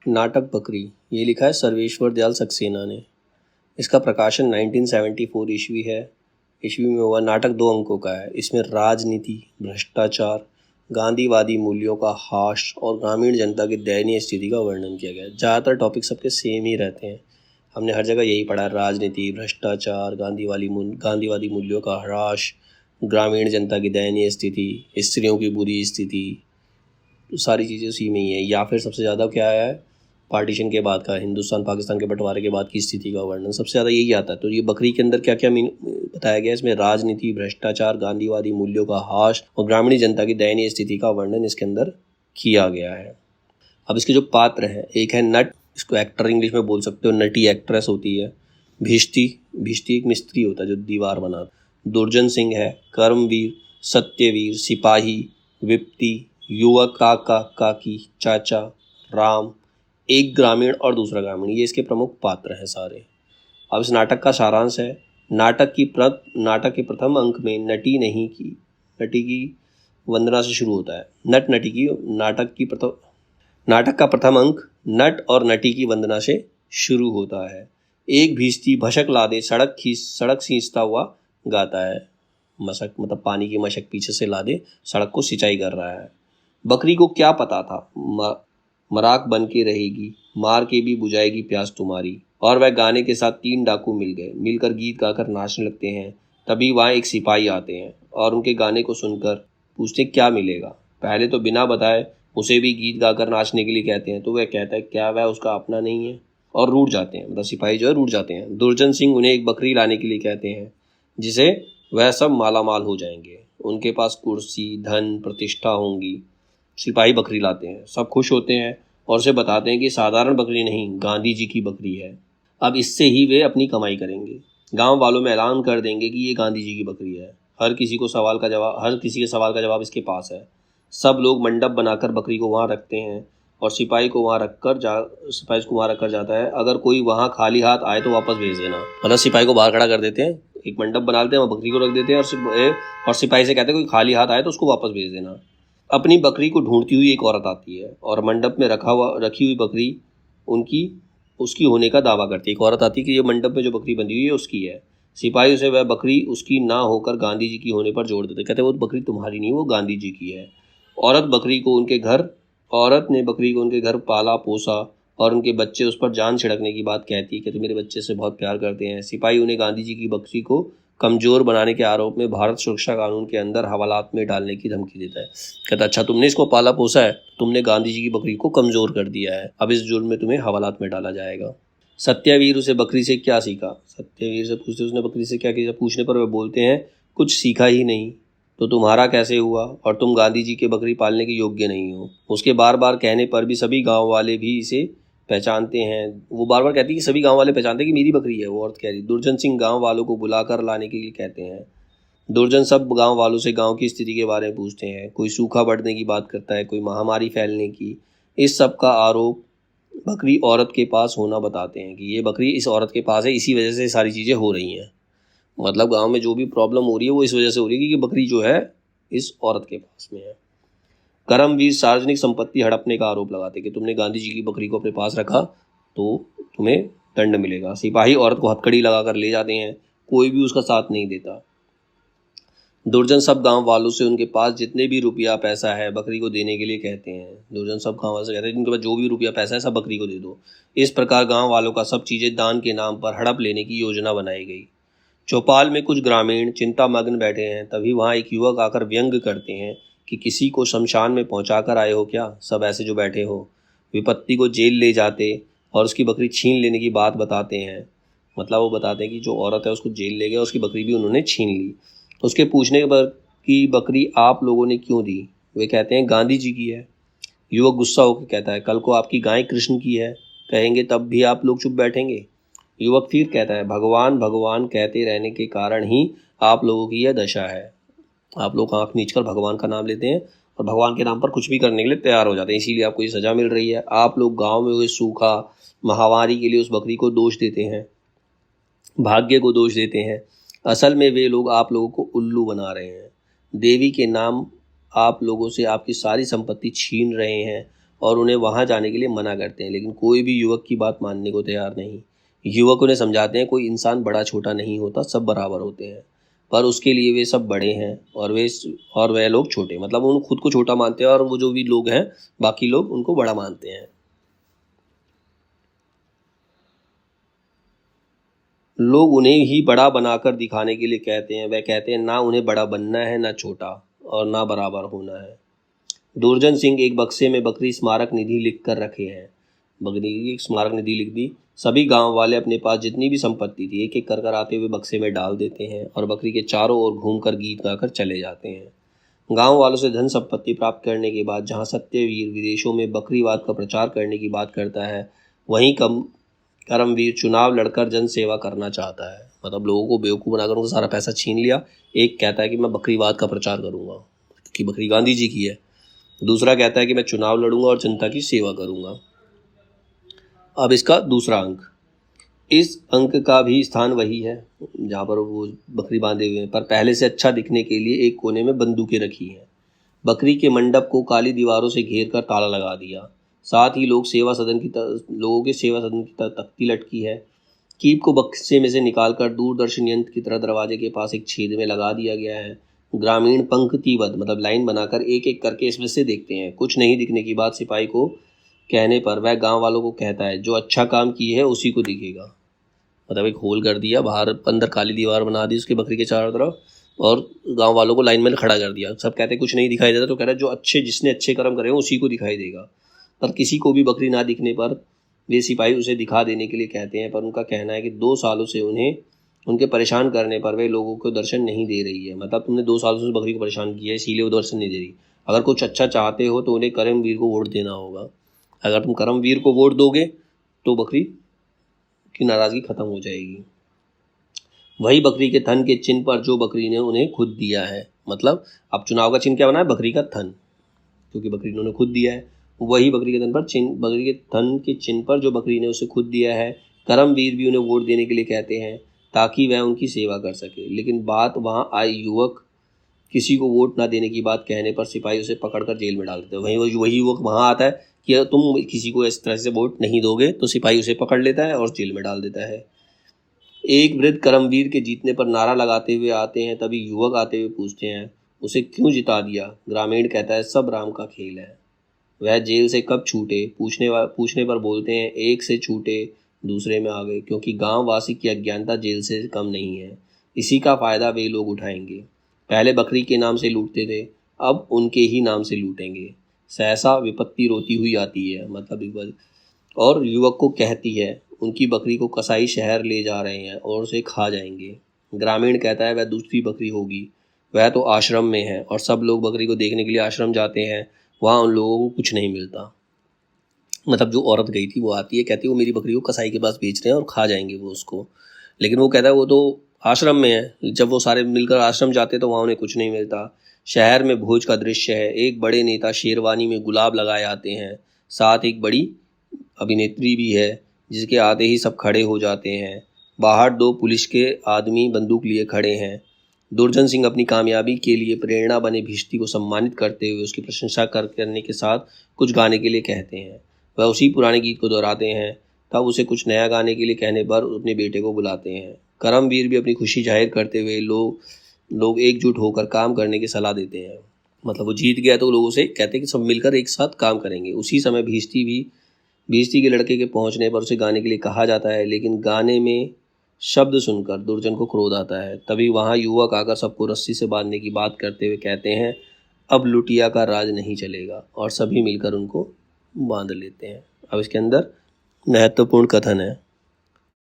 नाटक बकरी, ये लिखा है सर्वेश्वर दयाल सक्सेना ने। इसका प्रकाशन 1974 ईस्वी है। ईस्वी में हुआ। नाटक 2 अंकों का है। इसमें राजनीति, भ्रष्टाचार, गांधीवादी मूल्यों का हास और ग्रामीण जनता की दयनीय स्थिति का वर्णन किया गया है। ज़्यादातर टॉपिक सबके सेम ही रहते हैं। हमने हर जगह यही पढ़ा है, राजनीति, भ्रष्टाचार, गांधीवादी मूल्यों का ह्रास, ग्रामीण जनता की दयनीय स्थिति, स्त्रियों की बुरी स्थिति, सारी चीज़ें उसी में ही है। या फिर सबसे ज़्यादा क्या है, पार्टीशन के बाद का, हिंदुस्तान पाकिस्तान के बंटवारे के बाद की स्थिति का वर्णन सबसे ज़्यादा यही आता है। तो ये बकरी के अंदर क्या क्या बताया गया है, इसमें राजनीति, भ्रष्टाचार, गांधीवादी मूल्यों का ह्रास और ग्रामीण जनता की दयनीय स्थिति का वर्णन इसके अंदर किया गया है। अब इसके जो पात्र हैं, एक है नट, इसको एक्टर इंग्लिश में बोल सकते हो, नटी एक्ट्रेस होती है। भिष्टी एक मिस्त्री होता है जो दीवार बनाता। दुर्जन सिंह है, कर्मवीर, सत्यवीर, सिपाही, विप्ती, युवक, काका, काकी, चाचा, राम, एक ग्रामीण और दूसरा ग्रामीण, ये इसके प्रमुख पात्र हैं सारे। अब इस नाटक का सारांश है। नाटक के प्रथम अंक में नटी की वंदना से शुरू होता है। नाटक का प्रथम अंक नट और नटी की वंदना से शुरू होता है। एक भिश्ती भशक लादे सड़क सींचता हुआ गाता है। मशक मतलब पानी की मशक पीछे से लादे सड़क को सिंचाई कर रहा है। बकरी को क्या पता था मराक बन के रहेगी, मार के भी बुझाएगी प्यास तुम्हारी। और वह गाने के साथ 3 डाकू मिल गए, मिलकर गीत गाकर नाचने लगते हैं। तभी वहाँ एक सिपाही आते हैं और उनके गाने को सुनकर पूछते क्या मिलेगा। पहले तो बिना बताए उसे भी गीत गाकर नाचने के लिए कहते हैं, तो वह कहता है क्या वह उसका अपना नहीं है, और रूठ जाते हैं। मतलब सिपाही जो है रूठ जाते हैं। दुर्जन सिंह उन्हें एक बकरी लाने के लिए कहते हैं जिसे वह सब मालामाल हो जाएंगे, उनके पास कुर्सी, धन, प्रतिष्ठा होंगी। सिपाही बकरी लाते हैं, सब खुश होते हैं और उसे बताते हैं कि साधारण बकरी नहीं, गांधी जी की बकरी है। अब इससे ही वे अपनी कमाई करेंगे। गांव वालों में ऐलान कर देंगे कि ये गांधी जी की बकरी है। हर किसी के सवाल का जवाब इसके पास है। सब लोग मंडप बनाकर बकरी को वहाँ रखते हैं और सिपाही को वहाँ रखकर जाता है। अगर कोई वहाँ खाली हाथ आए तो वापस भेज देना। मतलब सिपाही को बाहर खड़ा कर देते हैं, एक मंडप बना लेते हैं, वहाँ बकरी को रख देते हैं और सिपाही से कहते हैं कोई खाली हाथ आए तो उसको वापस भेज देना। अपनी बकरी को ढूंढती हुई एक औरत आती है और मंडप में रखी हुई बकरी उसकी होने का दावा करती है। एक औरत आती है कि ये मंडप में जो बकरी बंधी हुई है उसकी है। सिपाही उसे वह बकरी उसकी ना होकर गांधी जी की होने पर जोड़ देते, कहते वो बकरी तुम्हारी नहीं, वो गांधी जी की है। औरत ने बकरी को उनके घर पाला पोसा और उनके बच्चे उस पर जान छिड़कने की बात कहती है कि मेरे बच्चे से बहुत प्यार करते हैं। सिपाही उन्हें गांधी जी की बकरी को कमज़ोर बनाने के आरोप में भारत सुरक्षा कानून के अंदर हवालात में डालने की धमकी देता है। कहता अच्छा तुमने इसको पाला पोसा है, तुमने गांधी जी की बकरी को कमज़ोर कर दिया है, अब इस जुर्म में तुम्हें हवालात में डाला जाएगा। सत्यवीर उसे बकरी से क्या सीखा। सत्यवीर से पूछते उसने बकरी से क्या किया। पूछने पर वे बोलते हैं कुछ सीखा ही नहीं, तो तुम्हारा कैसे हुआ, और तुम गांधी जी के बकरी पालने के योग्य नहीं हो। उसके बार बार कहने पर भी सभी गाँव वाले भी इसे पहचानते हैं। वो बार बार कहती है कि सभी गांव वाले पहचानते हैं कि मेरी बकरी है। वो औरत कह रही। दुर्जन सिंह गांव वालों को बुलाकर लाने के लिए कहते हैं। दुर्जन सब गांव वालों से गांव की स्थिति के बारे में पूछते हैं। कोई सूखा बढ़ने की बात करता है, कोई महामारी फैलने की। इस सब का आरोप बकरी औरत के पास होना बताते हैं कि ये बकरी इस औरत के पास है, इसी वजह से सारी चीज़ें हो रही हैं। मतलब गांव में जो भी प्रॉब्लम हो रही है वो इस वजह से हो रही है कि बकरी जो है इस औरत के पास में है। करमवीर सार्वजनिक संपत्ति हड़पने का आरोप लगाते कि तुमने गांधी जी की बकरी को अपने पास रखा तो तुम्हें दंड मिलेगा। सिपाही औरत को हथकड़ी लगाकर ले जाते हैं, कोई भी उसका साथ नहीं देता। दुर्जन सब गांव वालों से उनके पास जितने भी रुपया पैसा है बकरी को देने के लिए कहते हैं। दुर्जन सब गांव वालों से कहते हैं जिनके पास जो भी रुपया पैसा है सब बकरी को दे दो। इस प्रकार गांव वालों का सब चीज़ें दान के नाम पर हड़प लेने की योजना बनाई गई। चौपाल में कुछ ग्रामीण चिंतामग्न बैठे हैं। तभी वहाँ एक युवक आकर व्यंग करते हैं कि किसी को शमशान में पहुँचा कर आए हो क्या, सब ऐसे जो बैठे हो। विपत्ति को जेल ले जाते और उसकी बकरी छीन लेने की बात बताते हैं। मतलब वो बताते हैं कि जो औरत है उसको जेल ले गए, उसकी बकरी भी उन्होंने छीन ली। उसके पूछने पर कि बकरी आप लोगों ने क्यों दी, वे कहते हैं गांधी जी की है। युवक गुस्सा होकर कहता है कल को आपकी गाय कृष्ण की है, कहेंगे तब भी आप लोग चुप बैठेंगे। युवक फिर कहता है भगवान भगवान कहते रहने के कारण ही आप लोगों की यह दशा है। आप लोग आंख नीचकर भगवान का नाम लेते हैं और भगवान के नाम पर कुछ भी करने के लिए तैयार हो जाते हैं, इसीलिए आपको ये सज़ा मिल रही है। आप लोग गांव में हुए सूखा महामारी के लिए उस बकरी को दोष देते हैं, भाग्य को दोष देते हैं। असल में वे लोग आप लोगों को उल्लू बना रहे हैं। देवी के नाम आप लोगों से आपकी सारी संपत्ति छीन रहे हैं और उन्हें वहाँ जाने के लिए मना करते हैं, लेकिन कोई भी युवक की बात मानने को तैयार नहीं। युवक उन्हें समझाते हैं कोई इंसान बड़ा छोटा नहीं होता, सब बराबर होते हैं, पर उसके लिए वे सब बड़े हैं और वह लोग छोटे, मतलब उन खुद को छोटा मानते हैं और वो जो भी लोग हैं बाकी लोग उनको बड़ा मानते हैं। लोग उन्हें ही बड़ा बनाकर दिखाने के लिए कहते हैं, वह कहते हैं ना उन्हें बड़ा बनना है, ना छोटा, और ना बराबर होना है। दुर्जन सिंह एक बक्से में बकरी स्मारक निधि लिख कर रखे हैं। बकरी की एक स्मारक निधि लिख दी। सभी गांव वाले अपने पास जितनी भी संपत्ति थी एक एक कर आते हुए बक्से में डाल देते हैं और बकरी के चारों ओर घूमकर गीत गाकर चले जाते हैं। गांव वालों से धन संपत्ति प्राप्त करने के बाद जहां सत्यवीर विदेशों में बकरीवाद का प्रचार करने की बात करता है, वहीं करमवीर चुनाव लड़कर जन सेवा करना चाहता है। मतलब लोगों को बेवकूफ़ बनाकर उनका सारा पैसा छीन लिया। एक कहता है कि मैं बकरीवाद का प्रचार करूंगा कि बकरी गांधी जी की है, दूसरा कहता है कि मैं चुनाव लड़ूंगा और जनता की सेवा करूंगा। अब इसका दूसरा अंक, इस अंक का भी स्थान वही है जहाँ पर वो बकरी बांधे हुए हैं, पर पहले से अच्छा दिखने के लिए एक कोने में बंदूकें रखी हैं। बकरी के मंडप को काली दीवारों से घेर कर ताला लगा दिया। साथ ही लोगों के सेवा सदन की तख्ती लटकी है। कीप को बक्से में से निकालकर दूरदर्शन यंत्र की तरह दरवाजे के पास एक छेद में लगा दिया गया है। ग्रामीण पंक्तिबद्ध मतलब लाइन बनाकर एक एक करके इसमें से देखते हैं। कुछ नहीं दिखने की बात सिपाही को कहने पर वह गांव वालों को कहता है जो अच्छा काम किए है उसी को दिखेगा। मतलब एक होल कर दिया, बाहर अंदर काली दीवार बना दी उसके बकरी के चारों तरफ और गांव वालों को लाइन में खड़ा कर दिया। सब कहते हैं कुछ नहीं दिखाई देता, तो कह रहा है जो जिसने अच्छे कर्म करे उसी को दिखाई देगा। पर किसी को भी बकरी ना दिखने पर वे सिपाही उसे दिखा देने के लिए कहते हैं, पर उनका कहना है कि 2 सालों से उन्हें उनके परेशान करने पर वे लोगों को दर्शन नहीं दे रही है। मतलब तुमने 2 सालों से उस बकरी को परेशान किया है इसीलिए वो दर्शन नहीं दे रही। अगर कुछ अच्छा चाहते हो तो उन्हें करमवीर को वोट देना होगा। अगर तुम करमवीर को वोट दोगे तो बकरी की नाराज़गी खत्म हो जाएगी। वही बकरी के थन के चिन्ह पर जो बकरी ने उन्हें खुद दिया है। मतलब अब चुनाव का चिन्ह क्या बना है? बकरी का थन, क्योंकि बकरी ने उन्हें खुद दिया है। वही बकरी के थन के चिन्ह पर जो बकरी ने उसे खुद दिया है। करमवीर भी उन्हें वोट देने के लिए कहते हैं ताकि वह उनकी सेवा कर सके। लेकिन बात वहाँ आई, युवक किसी को वोट ना देने की बात कहने पर सिपाही उसे पकड़कर जेल में डाल देते हैं। वही युवक वहाँ आता है कि तुम किसी को इस तरह से वोट नहीं दोगे, तो सिपाही उसे पकड़ लेता है और जेल में डाल देता है। एक वृद्ध करमवीर के जीतने पर नारा लगाते हुए आते हैं, तभी युवक आते हुए पूछते हैं उसे क्यों जिता दिया। ग्रामीण कहता है सब राम का खेल है। वह जेल से कब छूटे पूछने पर बोलते हैं एक से छूटे दूसरे में आ गए, क्योंकि गांव वासी की अज्ञानता जेल से कम नहीं है। इसी का फायदा वे लोग उठाएंगे। पहले बकरी के नाम से लूटते थे, अब उनके ही नाम से लूटेंगे। सहसा विपत्ति रोती हुई आती है, मतलब और युवक को कहती है उनकी बकरी को कसाई शहर ले जा रहे हैं और उसे खा जाएंगे। ग्रामीण कहता है वह दूसरी बकरी होगी, वह तो आश्रम में है और सब लोग बकरी को देखने के लिए आश्रम जाते हैं, वहाँ उन लोगों को कुछ नहीं मिलता। मतलब जो औरत गई थी वो आती है, कहती है वो मेरी बकरी को कसाई के पास बेच रहे हैं और खा जाएंगे वो उसको। लेकिन वो कहता है वो तो आश्रम में है। जब वो सारे मिलकर आश्रम जाते तो वहाँ उन्हें कुछ नहीं मिलता। शहर में भोज का दृश्य है। एक बड़े नेता शेरवानी में गुलाब लगाए आते हैं, साथ एक बड़ी अभिनेत्री भी है जिसके आते ही सब खड़े हो जाते हैं। बाहर 2 पुलिस के आदमी बंदूक लिए खड़े हैं। दुर्जन सिंह अपनी कामयाबी के लिए प्रेरणा बने भिश्ती को सम्मानित करते हुए उसकी प्रशंसा करने के साथ कुछ गाने के लिए कहते हैं। वह उसी पुराने गीत को दोहराते हैं। तब उसे कुछ नया गाने के लिए कहने पर अपने बेटे को बुलाते हैं। करमवीर भी अपनी खुशी जाहिर करते हुए लोग एकजुट होकर काम करने की सलाह देते हैं। मतलब वो जीत गया तो लोगों से कहते हैं कि सब मिलकर एक साथ काम करेंगे। उसी समय भिश्ती के लड़के के पहुंचने पर उसे गाने के लिए कहा जाता है, लेकिन गाने में शब्द सुनकर दुर्जन को क्रोध आता है। तभी वहाँ युवक आकर सबको रस्सी से बांधने की बात करते हुए कहते हैं अब लुटिया का राज नहीं चलेगा, और सभी मिलकर उनको बांध लेते हैं। अब इसके अंदर महत्वपूर्ण कथन है।